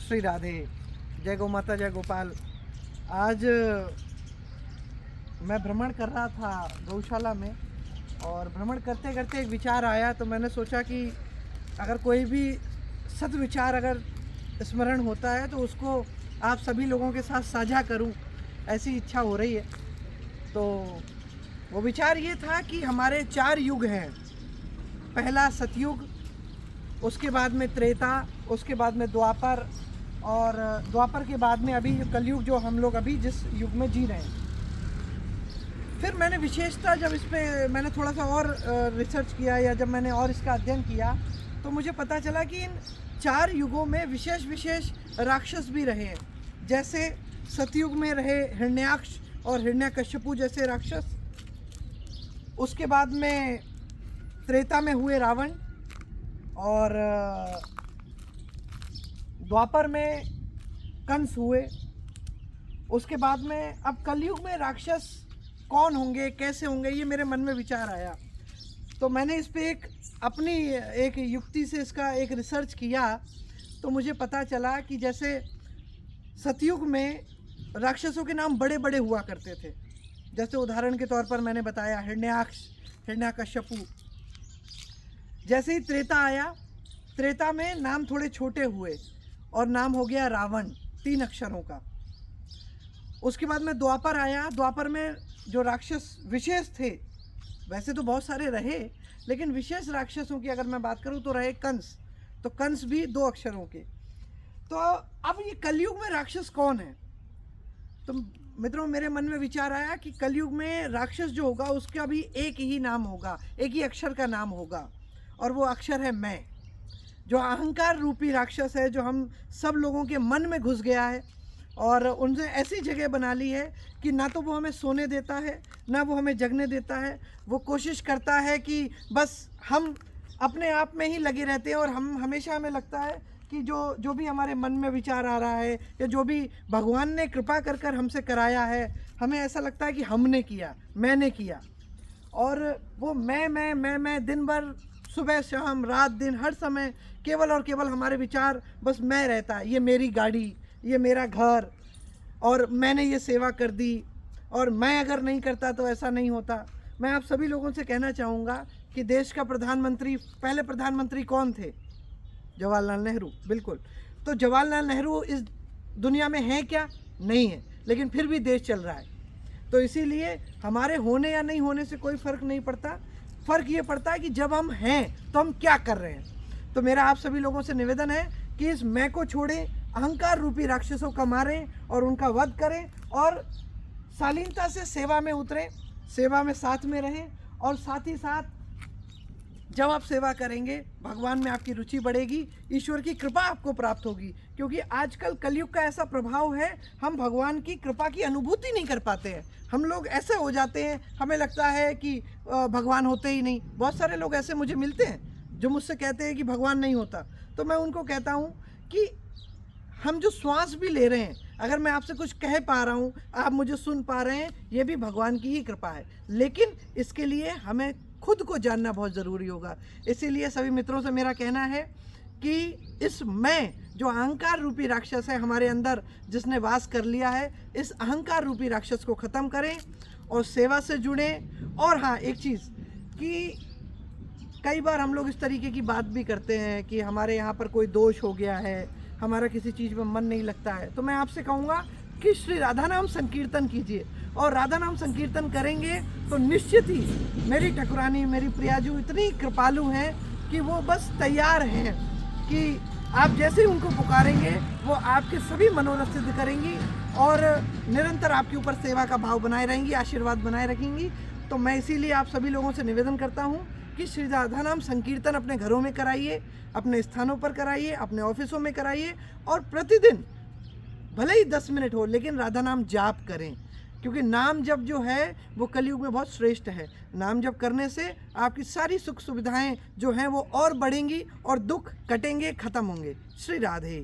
श्री राधे। जय गौ माता, जय गोपाल। आज मैं भ्रमण कर रहा था गौशाला में, और भ्रमण करते करते एक विचार आया, तो मैंने सोचा कि अगर कोई भी सद्विचार अगर स्मरण होता है तो उसको आप सभी लोगों के साथ साझा करूं, ऐसी इच्छा हो रही है। तो वो विचार ये था कि हमारे 4 युग हैं। पहला सतयुग, उसके बाद में त्रेता, उसके बाद में द्वापर, और द्वापर के बाद में अभी कलयुग, जो हम लोग अभी जिस युग में जी रहे हैं। फिर मैंने विशेषता, जब इस पर मैंने थोड़ा सा और रिसर्च किया, या जब मैंने और इसका अध्ययन किया, तो मुझे पता चला कि इन 4 युगों में विशेष विशेष राक्षस भी रहे हैं। जैसे सतयुग में रहे हिरण्याक्ष और हिरण्यकश्यपु जैसे राक्षस। उसके बाद में त्रेता में हुए रावण, और द्वापर में कंस हुए। उसके बाद में अब कलयुग में राक्षस कौन होंगे, कैसे होंगे, ये मेरे मन में विचार आया। तो मैंने इस पे अपनी एक युक्ति से इसका एक रिसर्च किया। तो मुझे पता चला कि जैसे सतयुग में राक्षसों के नाम बड़े बड़े हुआ करते थे। जैसे उदाहरण के तौर पर मैंने बताया हिरण्याक्ष, हिरण्यकश्यपु। जैसे ही त्रेता आया, त्रेता में नाम थोड़े छोटे हुए और नाम हो गया रावण, 3 अक्षरों का। उसके बाद में द्वापर आया। द्वापर में जो राक्षस विशेष थे, वैसे तो बहुत सारे रहे, लेकिन विशेष राक्षसों की अगर मैं बात करूं तो रहे कंस। तो कंस भी 2 अक्षरों के। तो अब ये कलयुग में राक्षस कौन है? तो मित्रों, मेरे मन में विचार आया कि कलयुग में राक्षस जो होगा उसका भी एक ही नाम होगा, एक ही अक्षर का नाम होगा, और वो अक्षर है मैं। जो अहंकार रूपी राक्षस है, जो हम सब लोगों के मन में घुस गया है, और उनसे ऐसी जगह बना ली है कि ना तो वो हमें सोने देता है, ना वो हमें जगने देता है। वो कोशिश करता है कि बस हम अपने आप में ही लगे रहते हैं, और हम हमेशा हमें लगता है कि जो भी हमारे मन में विचार आ रहा है, या जो भी भगवान ने कृपा कर कर हमसे कराया है, हमें ऐसा लगता है कि हमने किया, मैंने किया। और वो मैं दिन भर, सुबह शाम रात दिन, हर समय केवल और केवल हमारे विचार बस मैं रहता है। ये मेरी गाड़ी, ये मेरा घर, और मैंने ये सेवा कर दी, और मैं अगर नहीं करता तो ऐसा नहीं होता। मैं आप सभी लोगों से कहना चाहूँगा कि देश का प्रधानमंत्री, पहले प्रधानमंत्री कौन थे? जवाहरलाल नेहरू। बिल्कुल। तो जवाहरलाल नेहरू इस दुनिया में है क्या? नहीं है, लेकिन फिर भी देश चल रहा है। तो इसीलिए हमारे होने या नहीं होने से कोई फ़र्क नहीं पड़ता। फ़र्क ये पड़ता है कि जब हम हैं तो हम क्या कर रहे हैं। तो मेरा आप सभी लोगों से निवेदन है कि इस मैं को छोड़ें, अहंकार रूपी राक्षसों का मारें और उनका वध करें, और शालीनता से सेवा में उतरें, सेवा में साथ में रहें। और साथ ही साथ जब आप सेवा करेंगे, भगवान में आपकी रुचि बढ़ेगी, ईश्वर की कृपा आपको प्राप्त होगी। क्योंकि आजकल कलयुग का ऐसा प्रभाव है, हम भगवान की कृपा की अनुभूति नहीं कर पाते हैं। हम लोग ऐसे हो जाते हैं, हमें लगता है कि भगवान होते ही नहीं। बहुत सारे लोग ऐसे मुझे मिलते हैं जो मुझसे कहते हैं कि भगवान नहीं होता। तो मैं उनको कहता हूँ कि हम जो श्वास भी ले रहे हैं, अगर मैं आपसे कुछ कह पा रहा हूँ, आप मुझे सुन पा रहे हैं, ये भी भगवान की ही कृपा है। लेकिन इसके लिए हमें खुद को जानना बहुत ज़रूरी होगा। इसीलिए सभी मित्रों से मेरा कहना है कि इस मैं, जो अहंकार रूपी राक्षस है हमारे अंदर, जिसने वास कर लिया है, इस अहंकार रूपी राक्षस को ख़त्म करें और सेवा से जुड़ें। और हाँ, एक चीज़ कि कई बार हम लोग इस तरीके की बात भी करते हैं कि हमारे यहाँ पर कोई दोष हो गया है, हमारा किसी चीज़ में मन नहीं लगता है। तो मैं आपसे कहूँगा कि श्री राधा नाम संकीर्तन कीजिए, और राधा नाम संकीर्तन करेंगे तो निश्चित ही मेरी ठाकुरानी, मेरी प्रियाजू इतनी कृपालु हैं कि वो बस तैयार हैं कि आप जैसे ही उनको पुकारेंगे, वो आपके सभी मनोरथ सिद्ध करेंगी, और निरंतर आपके ऊपर सेवा का भाव बनाए रहेंगी, आशीर्वाद बनाए रखेंगी। तो मैं इसीलिए आप सभी लोगों से निवेदन करता हूँ कि श्री राधा नाम संकीर्तन अपने घरों में कराइए, अपने स्थानों पर कराइए, अपने ऑफिसों में कराइए, और प्रतिदिन भले ही 10 मिनट हो, लेकिन राधा नाम जाप करें। क्योंकि नाम जप जो है वो कलयुग में बहुत श्रेष्ठ है। नाम जप करने से आपकी सारी सुख सुविधाएं जो हैं वो और बढ़ेंगी, और दुख कटेंगे, ख़त्म होंगे। श्री राधे।